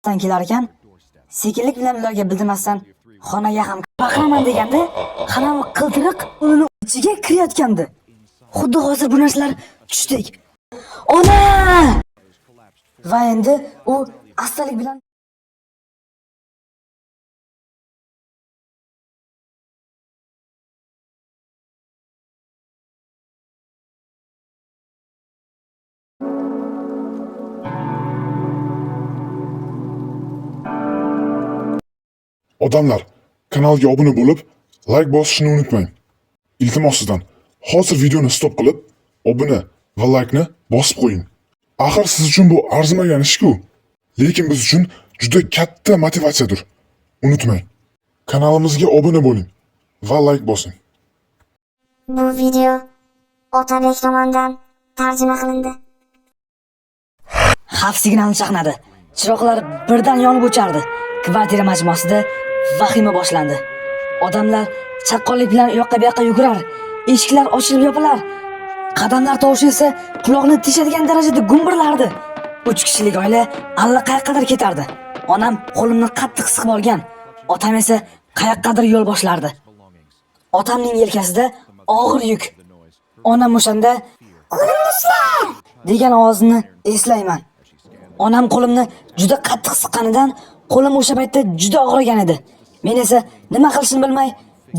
orqasidan kelar ekan, sekinlik bilan ularga bildirmasdan xonaga ham baqiraman deganda, xanam qiltiriq uning ichiga kirayotgandi. Xuddi hozir bu narsalar tushdek. Ona! Va endi u astalik bilan Odamlar, kanalga obuna bo'lib, like bosishni unutmang. Iltimos sizdan, hozir videoni stop qilib, obuna va like'ni bosib qo'ying. Axir siz uchun bu arzimagan ish-ku, lekin biz uchun juda katta motivatsiyadir. Unutmang. Kanalimizga obuna bo'ling va like bosing. Bu video Otabek tomonidan tarjima qilindi. xavf signali chaqnadi. Chiroqlar birdan yonib o'chardi. Kvartira majmuasida vahima boshlandi. Odamlar chaqqonlik bilan u yoqqa bu yoqqa yugurar, eshiklar ochilib yopilar. Qadamlar tovushi esa quloqni teshadigan darajada gumburlardi. 3 kishilik oila allaqayergadir ketardi. Onam qo'limni qattiq siqib olgan, otam esa qayoqqadir yo'l boshlardi. Otamning yelkasida og'ir yuk. Onam o'shanda "Qo'limni usla!" degan ovozni eslayman. Onam qo'limni juda qattiq siqqanidan qo'lim o'sha paytda juda og'rigan edi. Men esa nima qilishni bilmay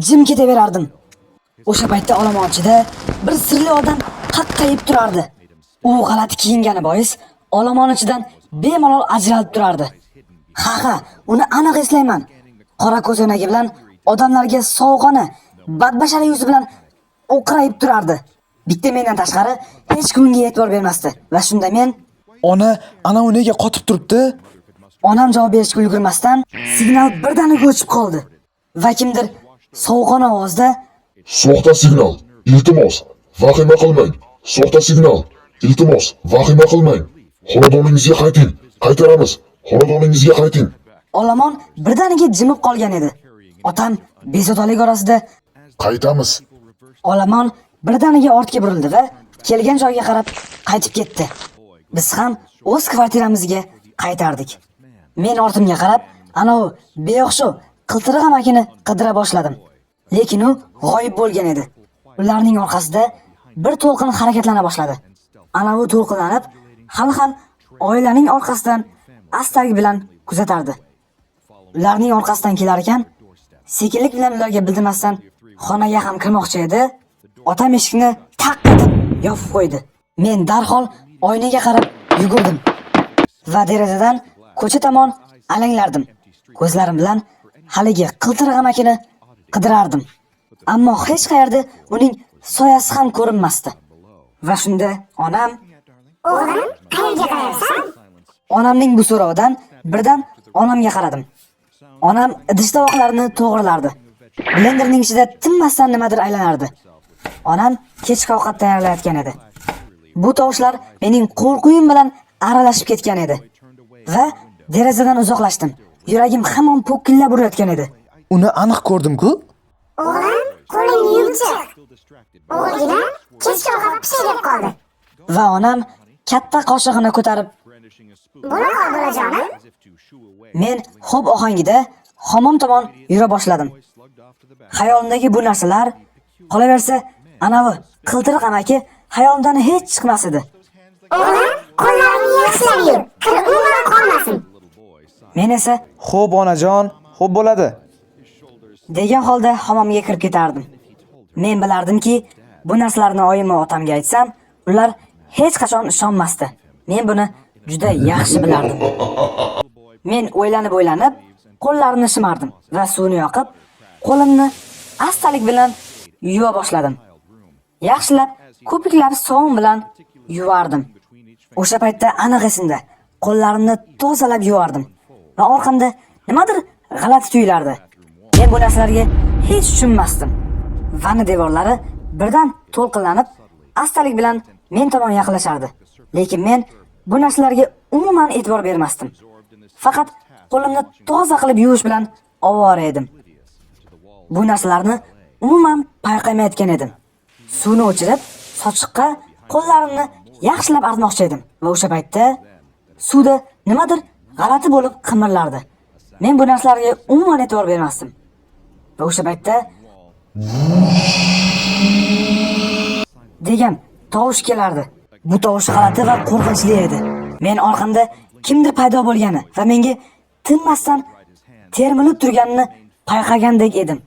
jim ketaverardim. O'sha paytda olomonchida bir sirli odam qaqqayib turardi. U g'alati kiyingani bois olomon ichidan bemalol ajralib turardi. Ha, uni aniq eslayman. Qora ko'zoynagi bilan odamlarga sovuqona, badbashara yuzi bilan o'qrayib turardi. Bitta mendan tashqari hech kimga e'tibor bermasdi va shunda men Ona, ana u nega qotib turibdi? Onam javob berishga ulgurmasdan signal birdaniga o'chib qoldi va kimdir sovuqona ovozda Soxta signal. Iltimos, vahima qilmang. Soxta signal. Iltimos, vahima qilmang. Xonadoningizga qayting. Qaytaramiz. Xonadoningizga qayting. olomon birdaniga jimib qolgan edi. Otam bezovtalik orasida Qaytamiz. olomon birdaniga ortga burildi va kelgan joyga qarab qaytib ketdi. Biz ham o'z kvartiramizga qaytardik. Men ortimga qarab, ana u beo'xshov qiltiriq amakini qidira boshladim. Lekin u g'oyib bo'lgan edi. Ularning orqasida bir to'lqin harakatlana boshladi. Ana u to'lqinlanib, hali ham oilaning orqasidan astalik bilan kuzatardi. Ularning orqasidan kelar ekan, sekinlik bilan ularga bildirmasdan xonaga ham kirmoqchi edi. Otam eshikni taqqatib yopib qo'ydi. Men darhol oynaga qarab yugurdim va derazadan ko'cha tomon alanglardim. Ko'zlarim bilan haligi qiltiriq amakini qidirardim. Ammo hech qayerda uning soyasi ham ko'rinmasdi. Va shunda onam, O'g'lim, qayerga qarayapsan? onamning bu so'rovidan birdan onamga qaradim. Onam idish-tovoqlarini to'g'rilardi. Blenderning ichida tinmasdan nimadir aylanardi. Onam kechki ovqat tayyorlayotgan edi. Bu tovushlar mening qo'rquvim bilan aralashib ketgan edi va derazadan uzoqlashdim. Yuragim hamon po'killab urayotgan edi. Uni aniq ko'rdim-ku. O'g'lim, qo'lingni yuvib chiq. O'g'ilgina kechki ovqat pishir deb qoldi. Va onam katta qoshig'ini ko'tarib, Buni qol bolajonim. men xo'p ohangida hammom tomon yura boshladim. Xayolimdagi bu narsalar qolaversa, anavi qiltiriq amaki xayolimdan hech chiqmas edi. O'g'lim, qo'llaringni yaxshilab yuv. Kir umuman qolmasin. Men esa Xo'p onajon, xo'p bo'ladi. degan holda hammomga kirib ketardim. Men bilardimki, bu narsalarni oyim va otamga aytsam, ular hech qachon ishonmasdi. Men buni juda yaxshi bilardim. Men o'ylanib, qo'llarimni shimardim va suvni yoqib, qo'limni astalik bilan yuva boshladim. Yaxshilab, ko'piklab sovun bilan yuvardim. O'sha paytda aniq esimda, qo'llarimni tozalab yuvardim va orqamda nimadir g'alati tuyulardi. Men bu narsalarga hech tushunmasdim. Vana devorlari birdan to'lqinlanib, astalik bilan men tomon yaqinlashardi. Lekin men bu narsalarga umuman e'tibor bermasdim. Faqat qo'limni toza qilib yuvish bilan ovora edim. Bu narsalarni umuman payqamayotgan edim. Suvni o'chirib, sochiqqa qo'llarimni yaxshilab artmoqchi edim va o'sha paytda suvda nimadir g'alati bo'lib qimirlardi. Men bu narsalarga umuman e'tibor bermasdim. Va o'sha paytda degan tovush kelardi. Bu tovush g'alati va qo'rqinchli edi. Men orqamda kimdir paydo bo'lgani va menga tinmasdan termilib turganini payqagandek edim.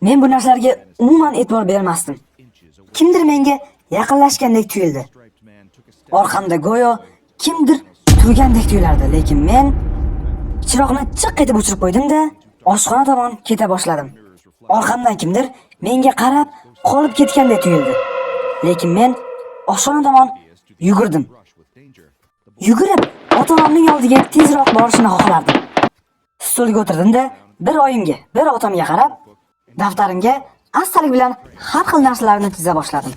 Men bu narsalarga umuman e'tibor bermasdim. Kimdir menga yaqinlashgandek tuyuldi. Orqamda go'yo kimdir turgandek tuyulardi, lekin men chiroqni chiq etib o'chirib qo'ydim-da, oshxona tomon keta boshladim. Orqamdan kimdir menga qarab qolib ketgandek tuyuldi. Lekin men oshxona tomon yugurdim. Yugurib, ota-onamning oldiga tezroq borishni xohlardim. Stolga o'tirdim-da, bir oyimga, bir otamga qarab, daftarimga astalik bilan har xil narsalarni chiza boshladim.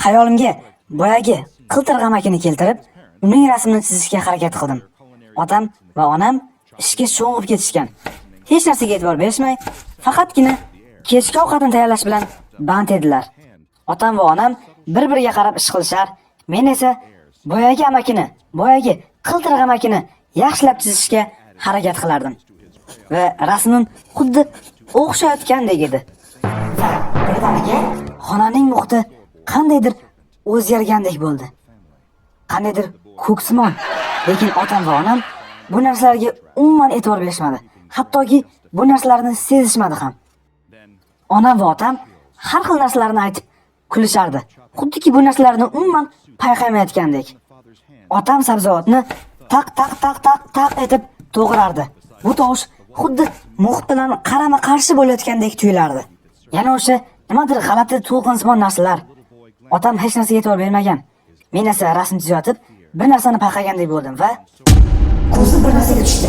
Xayolimga boyagi qiltirg'am akini keltirib, uning rasmini chizishga harakat qildim. Otam va onam ishga sho'ng'ib ketishgan. Hech narsaga e'tibor berishmay, faqatgina kechki ovqatni tayyorlash bilan band edilar. Otam va onam bir-biriga qarab ish qilishar, men esa boyagi amakini, boyagi qiltirg'am akini yaxshilab chizishga harakat qilardim. Va rasmim xuddi o'xshayotgandek edi. Va birdaniga xonaning muhiti qandaydir o'zgargandek bo'ldi. Qandaydir ko'ksimon. Lekin otam va onam bu narsalarga umuman e'tibor berishmadi. Hattoki bu narsalarni sezishmadi ham. Onam va otam har xil narsalarni aytib kulishardi. Xuddiki bu narsalarni umuman payqamayotgandek. Otam sabzavotni taq taq taq taq taq etib to'g'rardi. Bu tovush xuddi muhit bilan qarama-qarshi bo'layotgandek tuyulardi. Yana o'sha nimadir g'alati to'lqinsimon narsalar. Otam hech narsaga e'tibor bermagan. Men esa rasm chizayotib, bir narsani payqagandek bo'ldim va ko'zim bir narsaga tushdi.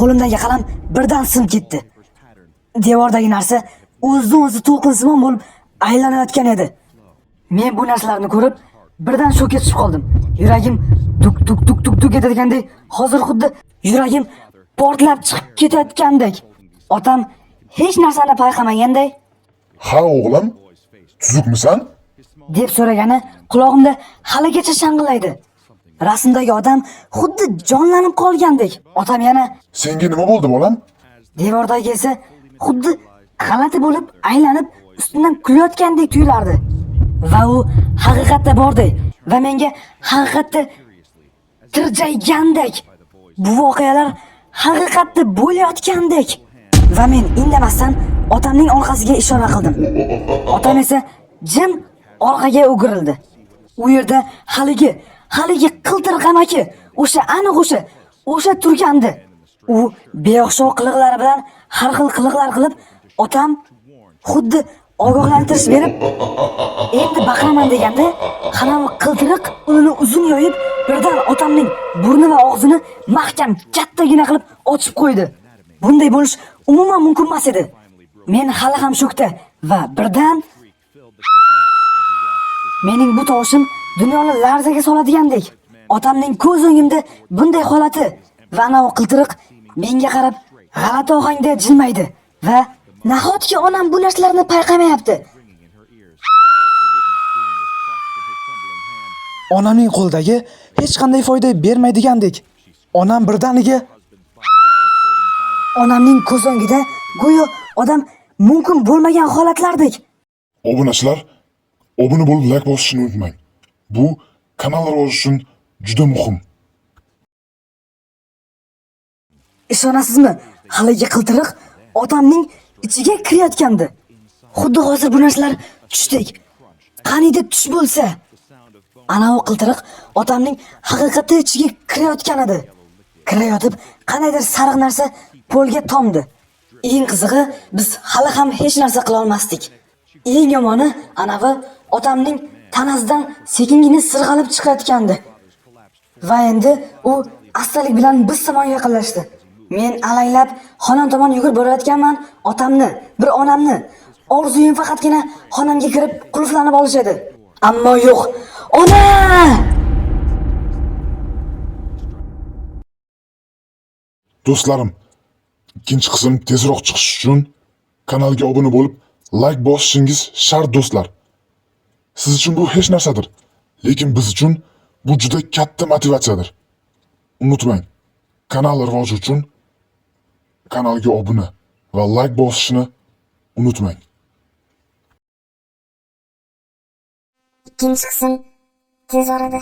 Qo'limdagi qalam birdan sinib ketdi. Devordagi narsa o'zidan-o'zi to'lqinsimon bo'lib aylanayotgan edi. Men bu narsalarni ko'rib, birdan shokka tushib qoldim. Yuragim tuk tuk tuk tuk tuk etayotgandek, hozir xuddi yuragim portlab chiqib ketayotgandek. Otam hech narsani payqamaganday, "Ha o'g'lim, tuzukmisan?" deb so'ragani quloqimda haligacha shang'illaydi. Rasmdagi odam xuddi jonlanib qolgandek. Otam yana "Senga nima bo'ldi, bolam?" devordagi esa xuddi g'alati bo'lib aylanib ustimdan kulayotgandek tuyulardi. Va u haqiqatda bordi va menga haqiqatda tirjaygandek. Bu voqealar haqiqatda bo'layotgandek. Va men indamasdan otamning orqasiga ishora qildim. Otam esa jim orqaga o'girildi. U yerda haligi qiltirg'am aka, aniq o'sha turgandi. U beo'xshov qiliqlari bilan har xil qiliqlar qilib, otam xuddi ogohlantirish berib, endi baqiraman deganda, qanavi qiltiriq unini uzun yoyib, birdan otamning burni va og'zini mahkam kattagina qilib ochib qo'ydi. Bunday bo'lish umuman mumkin emas edi. Men hali ham shokda va birdan mening bu tovushim dunyoni larzaga soladigandek. Otamning ko'z o'ngimda bunday holati va ana u qiltiriq menga qarab g'alati ohangda jilmaydi va nahotki onam bu narsalarni payqamayapti. Onamning qo'ldagi hech qanday foyda bermaydigandek. Onam birdaniga Onamning ko'z o'ngida go'yo odam mumkin bo'lmagan holatlardek. Obunachilar, obuna bo'lib like bosishni unutmang. Bu kanal rivoji uchun juda muhim. Ishonasizmi? Haligi qiltiriq otamning ichiga kirayotgandi. Xuddi hozir bu narsalar tushdek. Qaniydi tush bo'lsa, ana u qiltiriq otamning haqiqatda ichiga kirayotgan edi. Kirayotib, qanaydir sariq narsa polga tomdi. Eng qizig'i, biz hali ham hech narsa qila olmasdik. Eng yomoni, anavi otamning tanasidan sekingina sirg'alib chiqayotgandi. Va endi u astalik bilan biz tomon yaqinlashdi. Men alanglab xonam tomon yugurib borayotganman, otamni, bir onamni. Orzuyim faqatgina xonamga kirib qulflanib olish edi. Ammo yo'q. Ona! Do'stlarim, ikkinchi qism tezroq chiqish uchun kanalga obuna bo'lib, like bosishingiz shart do'stlar. Siz uchun bu hech narsadir, lekin biz uchun bu juda katta motivatsiyadir. Unutmang, Kanal rivoji uchun kanalga obuna va like bosishni unutmang. Ikkinchi qism tez orada.